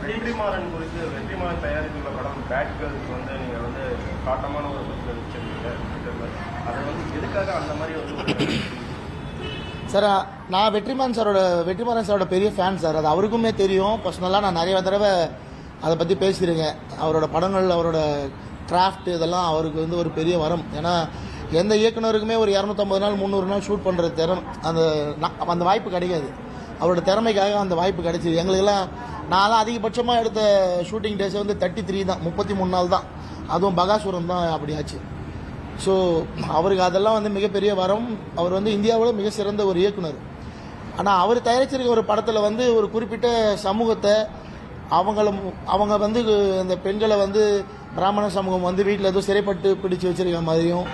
வெற்றிமாறன் குறித்து வெற்றிமாறன் தயாரித்துள்ள படம் பேட் கேர்ள்ஸ் வந்து நீங்கள் வந்து காட்டமான ஒரு படத்தில் வச்சிருக்கீங்க. அதை வந்து எதுக்காக அந்த மாதிரி வந்து சார் நான் வெற்றிமாறன் சாரோட பெரிய ஃபேன் சார். அது அவருக்குமே தெரியும். பர்சனலாக நான் நிறைய தடவை அதை பற்றி பேசியிருக்கேன். அவரோட படங்கள் அவரோட கிராஃப்ட் இதெல்லாம் அவருக்கு வந்து ஒரு பெரிய வரம். ஏன்னா எந்த இயக்குனருக்குமே ஒரு 250 நாள் 300 நாள் ஷூட் பண்ணுற அந்த வாய்ப்பு கிடைக்காது. அவரோட திறமைக்காக அந்த வாய்ப்பு கிடைச்சிது எங்களுக்கெல்லாம். நான்லாம் அதிகபட்சமாக எடுத்த ஷூட்டிங் டேஸ் வந்து 33 தான், 33 நாள் தான். அதுவும் பகாசுரம் தான் அப்படி ஆச்சு. ஸோ அவருக்கு அதெல்லாம் வந்து மிகப்பெரிய வரம். அவர் வந்து இந்தியாவோட மிக சிறந்த ஒரு இயக்குனர். ஆனால் அவர் தயாரிச்சிருக்க ஒரு படத்தில் வந்து ஒரு குறிப்பிட்ட சமூகத்தை அவங்க வந்து இந்த பெண்களை வந்து பிராமண சமூகம் வந்து வீட்டில் எதுவும் சிறைப்பட்டு பிடிச்சி வச்சிருக்க மாதிரியும்,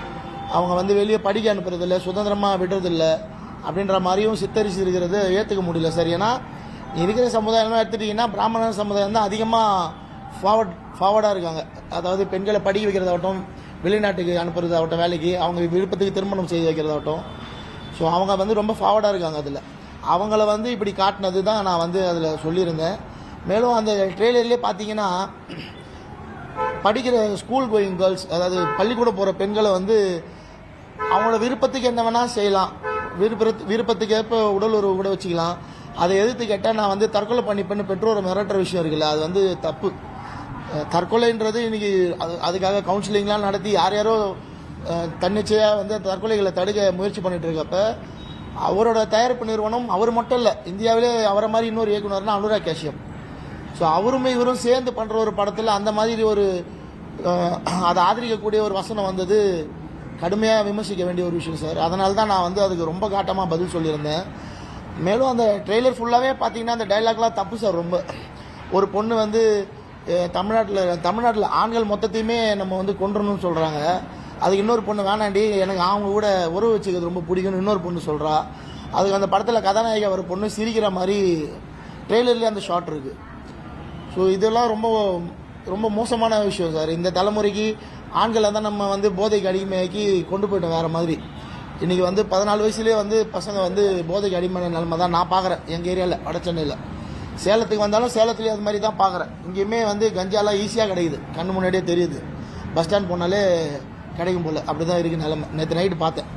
அவங்க வந்து வெளியே படிக்க அனுப்புறதில்ல, சுதந்திரமாக விடுறதில்ல அப்படின்ற மாதிரியும் சித்தரிச்சிருக்கிறது ஏற்றுக்க முடியல சார். ஏன்னா இருக்கிற சமுதாயம்லாம் எடுத்துட்டிங்கன்னா பிராமண சமுதாயம் தான் அதிகமாக ஃபார்வர்டாக இருக்காங்க. அதாவது பெண்களை படிக்க வைக்கிறதாகட்டும், வெளிநாட்டுக்கு அனுப்புறதாகட்டும், வேலைக்கு அவங்க விருப்பத்துக்கு திருமணம் செய்து வைக்கிறதாகட்டும். ஸோ அவங்க வந்து ரொம்ப ஃபார்வர்டாக இருக்காங்க. அதில் அவங்கள வந்து இப்படி காட்டினது தான் நான் வந்து அதில் சொல்லியிருந்தேன். மேலும் அந்த ட்ரெய்லர்லேயே பார்த்தீங்கன்னா படிக்கிற ஸ்கூல் கோயிங் கேர்ள்ஸ், அதாவது பள்ளிக்கூட போகிற பெண்களை வந்து அவங்களோட விருப்பத்துக்கு என்ன வேணால் செய்யலாம், விருப்பத்துக்கு ஏற்ப உடல் உறவு கூட வச்சுக்கலாம். அதை எதிர்த்து கேட்டால் நான் வந்து தற்கொலை பண்ணிப்பேன்னு பெற்றோரை மிரட்டுற விஷயம் இருக்குல்ல, அது வந்து தப்பு. தற்கொலைன்றது இன்னைக்கு அதுக்காக கவுன்சிலிங்லாம் நடத்தி யாரோ தன்னிச்சையாக வந்து தற்கொலைகளை தடுக்க முயற்சி பண்ணிட்டு இருக்கப்ப அவரோட தயாரிப்பு நிறுவனம் அவர் மட்டும் இல்லை, இந்தியாவிலே அவரை மாதிரி இன்னொரு இயக்குனர்னா அனுராக் காஷ்யப். ஸோ அவருமே இவரும் சேர்ந்து பண்ணுற ஒரு படத்தில் அந்த மாதிரி ஒரு அதை ஆதரிக்கக்கூடிய ஒரு வசனம் வந்தது கடுமையாக விமர்சிக்க வேண்டிய ஒரு விஷயம் சார். அதனால தான் நான் வந்து அதுக்கு ரொம்ப காட்டமாக பதில் சொல்லியிருந்தேன். மேலும் அந்த ட்ரெய்லர் ஃபுல்லாகவே பார்த்தீங்கன்னா அந்த டைலாக்லாம் தப்பு சார். ரொம்ப ஒரு பொண்ணு வந்து தமிழ்நாட்டில் ஆண்கள் மொத்தத்தையுமே நம்ம வந்து கொன்றணும்னு சொல்கிறாங்க. அதுக்கு இன்னொரு பொண்ணு வேணாண்டி எனக்கு அவங்க கூட உறவு வச்சுக்கிறது ரொம்ப பிடிக்கும்னு இன்னொரு பொண்ணு சொல்கிறா. அதுக்கு அந்த படத்தில் கதாநாயகி ஒரு பொண்ணு சிரிக்கிற மாதிரி ட்ரெய்லர்லேயே அந்த ஷாட் இருக்குது. ஸோ இதெல்லாம் ரொம்ப ரொம்ப மோசமான விஷயம் சார். இந்த தலைமுறைக்கு ஆண்களை தான் நம்ம வந்து போதைக்கு அடிமையாக்கி கொண்டு போயிட்டோம் வேறு மாதிரி. இன்றைக்கி வந்து 14 வயசுலேயே வந்து பசங்க வந்து போதைக்கு அடிமையான நிலைமை தான் நான் பார்க்குறேன் எங்கள் ஏரியாவில், வட சென்னையில். சேலத்துக்கு வந்தாலும் சேலத்துலேயே அது மாதிரி தான் பார்க்குறேன். இங்கேயுமே வந்து கஞ்சாலாம் ஈஸியாக கிடைக்குது, கண்ணு முன்னாடியே தெரியுது. பஸ் ஸ்டாண்ட் போனாலே கிடைக்கும் போல், அப்படி தான் இருக்குது நிலைமை. நேற்று நைட்டு பார்த்தேன்.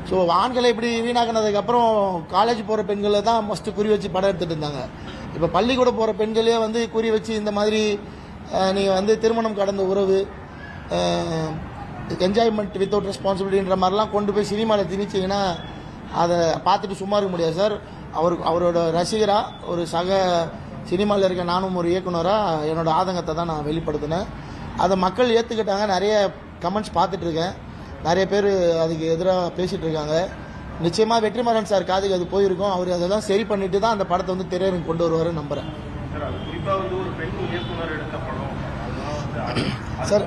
ஸோ ஆண்களை இப்படி வீணாக்கினதுக்கப்புறம் காலேஜ் போகிற பெண்களை தான் ஃபஸ்ட்டு குறி வச்சு படம் எடுத்துகிட்டு இருந்தாங்க. இப்போ பள்ளிக்கூட போகிற பெண்களே வந்து குறி வச்சு இந்த மாதிரி நீங்கள் வந்து திருமணம் கடந்த உறவு, என்ஜாய்மெண்ட் வித்தவுட் ரெஸ்பான்சிபிலிட்டின்ற மாதிரிலாம் கொண்டு போய் சினிமாவில் திணிச்சிங்கன்னா அதை பார்த்துட்டு சும்மா இருக்க முடியாது சார். அவரோட ரசிகராக ஒரு சக சினிமாவில் இருக்க நானும் ஒரு இயக்குனராக என்னோட ஆதங்கத்தை தான் நான் வெளிப்படுத்தினேன். அதை மக்கள் ஏற்றுக்கிட்டாங்க. நிறைய கமெண்ட்ஸ் பார்த்துட்ருக்கேன். நிறைய பேர் அதுக்கு எதிராக பேசிகிட்டு இருக்காங்க. நிச்சயமாக வெற்றிமாறன் சார் காதுக்கு அது போயிருக்கும். அவர் அதெல்லாம் சரி பண்ணிட்டு தான் அந்த படத்தை வந்து திரையரங்கு கொண்டு வருவாருன்னு நம்புகிறேன் சார்.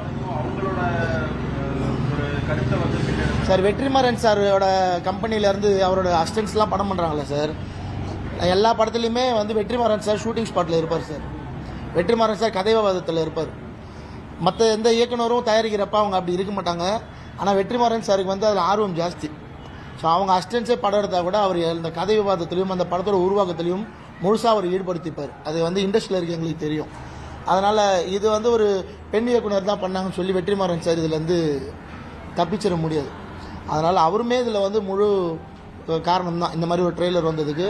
சார் வெற்றிமாறன் சாரோட கம்பெனிலேருந்து அவரோட அசிஸ்டன்ஸ்லாம் படம் பண்ணுறாங்களே சார், எல்லா படத்துலையுமே வந்து வெற்றிமாறன் சார் ஷூட்டிங் ஸ்பாட்டில் இருப்பார் சார். வெற்றிமாறன் சார் கதை விவாதத்தில் இருப்பார். மற்ற எந்த இயக்குனரும் தயாரிக்கிறப்ப அவங்க அப்படி இருக்க மாட்டாங்க. ஆனால் வெற்றிமாறன் சாருக்கு வந்து அதில் ஆர்வம் ஜாஸ்தி. ஸோ அவங்க அசிஸ்டன்ஸே படம் எடுத்தால் கூட அவர் இந்த கதை விவாதத்திலையும் அந்த படத்தோட உருவாக்கத்திலையும் முழுசாக அவர் ஈடுபடுத்திப்பார். அது வந்து இண்டஸ்ட்ரியில் இருக்க எங்களுக்கு தெரியும். அதனால் இது வந்து ஒரு பெண் இயக்குனர் தான் பண்ணாங்கன்னு சொல்லி வெற்றிமாறன் சார் இதில் வந்து தப்பிச்சிட முடியாது. அதனால் அவருமே இதில் வந்து முழு காரணம் தான் இந்த மாதிரி ஒரு ட்ரெய்லர் வந்ததுக்கு.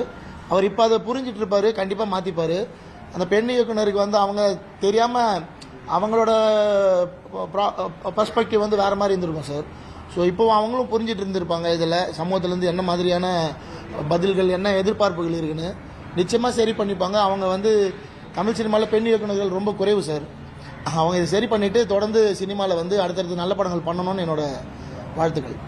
அவர் இப்போ அதை புரிஞ்சிட்டு இருப்பார், கண்டிப்பாக மாற்றிப்பார். அந்த பெண் இயக்குனருக்கு வந்து அவங்க தெரியாமல் அவங்களோட பர்ஸ்பெக்டிவ் வந்து வேறு மாதிரி இருந்திருக்கும் சார். ஸோ இப்போ அவங்களும் புரிஞ்சிட்டு இருந்திருப்பாங்க இதில் சமூகத்துலேருந்து என்ன மாதிரியான பதில்கள், என்ன எதிர்பார்ப்புகள் இருக்குன்னு நிச்சயமாக சரி பண்ணிப்பாங்க. அவங்க வந்து தமிழ் சினிமாவில் பெண் இயக்குனர்கள் ரொம்ப குறைவு சார். அவங்க இதை சரி பண்ணிவிட்டு தொடர்ந்து சினிமாவில் வந்து அடுத்தடுத்து நல்ல படங்கள் பண்ணணும்னு என்னோட வாழ்த்துக்கள்.